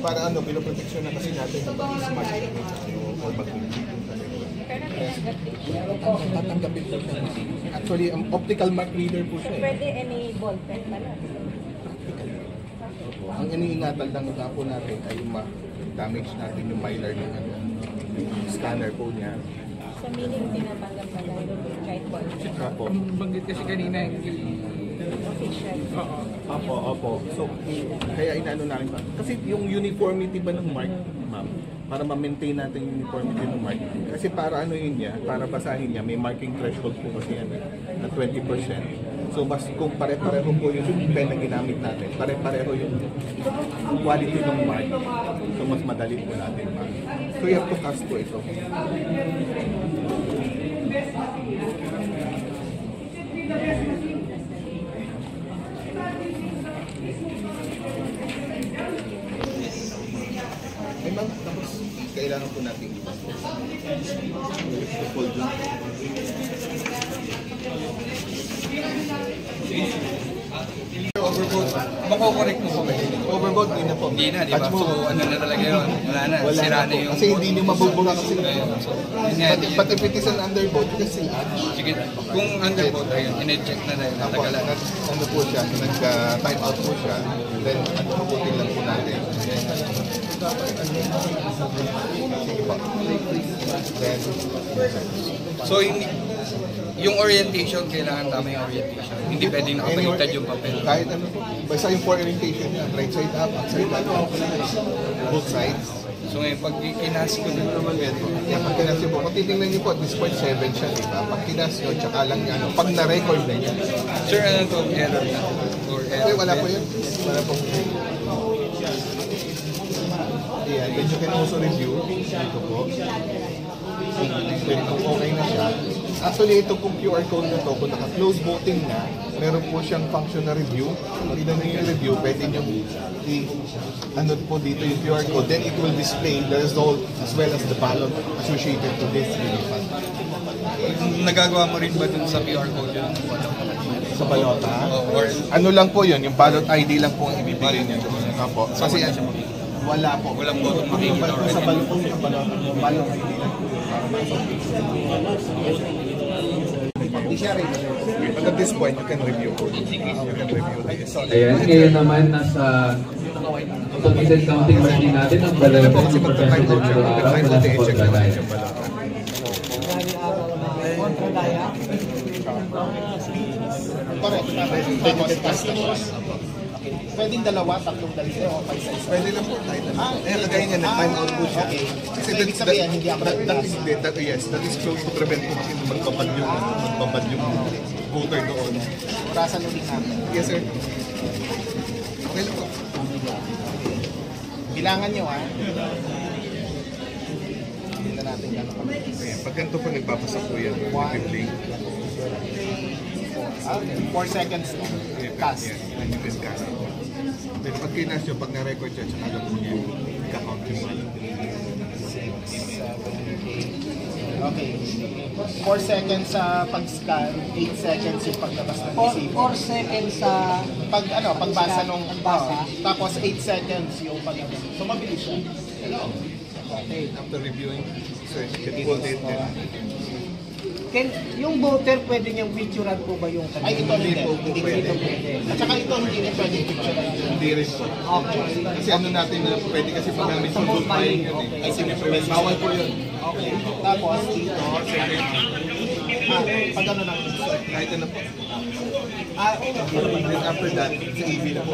para ano, pinoproteksyon na kasi natin na pag-smart or mag-click. Tatanggapin po siya. Actually, optical mark reader po siya. Pwede any ball pen pala. Ang iniingatan lang nga po natin ay ma-damage natin yung mylar ng scanner po niya. So meaning tinatanggap na lang kahit ball pen. Banggit kasi kanina Official. Opo. So, kaya inaano namin pa. Kasi yung uniformity ba ng mark, ma'am, para ma-maintain natin yung uniformity ng mark. Kasi para ano yun niya, para basahin niya, may marking threshold po kasi yan na 20%. So, mas kung pare-pareho po yung pen na ginamit natin, pare-pareho yung quality ng mark. So, mas madali po natin, ma'am. So, you have to cast po ito. Ay ma'am, tapos kailangan po natin i-fold lang. overboard. Mako-correct mo ba? Overboard, hindi na po. Hindi na, di ba? So, ano na talaga yun? Wala na. Sira na yung... Kasi hindi nyo mabubura kasi. But if it is an underboard, kasi sige, kung underboard ayun, in-check na dahil natagalan. Ano po siya, nag-time out po siya, then ano mabuti lang po natin. Sige po. Then, So, yung orientation, kailangan tama yung orientation. Hindi pwedeng nakabaliktad yung papel. Kahit ano po, basta yung for orientation niya, right side up, outside up, both sides. So ngayon, pag kinas ko na naman yan, Pag kinas niyo po, kung titingnan niyo po, at this point 7 siya, di ba? Pag kinas niyo, tsaka lang niya, ano, pag na-record na niya. sir, ano to? Error na? Or error? Wala po yun. Wala po. Ayan, then you can also review. Dito po. Then kung okay na siya. Actually, ito kung QR code na to, kung naka-close voting na, meron po siyang function na review. Pag ilan na yung review, pwede nyo ano po dito yung QR code, then it will display the result as well as the ballot associated to this fund. Nagagawa mo rin ba dun sa QR code yun? Sa balota? Or Ano lang po yun, yung ballot ID lang po ang ibibigay niya. Opo. Kasi wala po. walang butong makikita or Sa anything? balota, yung ballot ID lang po. But at this point, you can review. Ayan, ngayon naman nasa automated counting machine natin ang balala po ng Professor Pedro Araw mula sa Pagdalaya. Pwedeng dalawa, tatlong dalawa, o 5 size. Pwede lang po tayo. Kagaya niya, nag-time out po siya. Okay. Kasi So, ibig sabihin, hindi ako that is close to prevent po kasi magbabad yung voter doon. Orasan ulit natin. Yes, sir. Okay lang po. Bilangan nyo, ha? Hindi na natin gano'n kami. Ayan, pag ganito po nagpapasa po yan, nag-play. 4 seconds na. Cast. Yes, and you can cast. Then pag kinas nyo, pag na-record siya, tsaka alam po niya, ka-count yung one. 6, 7, 8. Okay. 4 seconds sa pag-scan, 8 seconds yung paglabas ng receiver. 4 seconds sa Pagbasa nung pagbasa. tapos 8 seconds yung paglabas. So mabilis siya. Okay, after reviewing, so you can hold it then. Yung voter, pwede niyang picturean po ba yung Ay, ito hindi. Hindi pwede. pwede. At saka ito hindi rin pwede picture. Hindi rin po. Okay. Kasi ano natin na pwede kasi pag namin sa vote buying yun eh. Ay, sige. Bawal po yun. Okay. Tapos dito. Pag ano lang. Kahit ano po. Okay. Then after that, sa EV na po.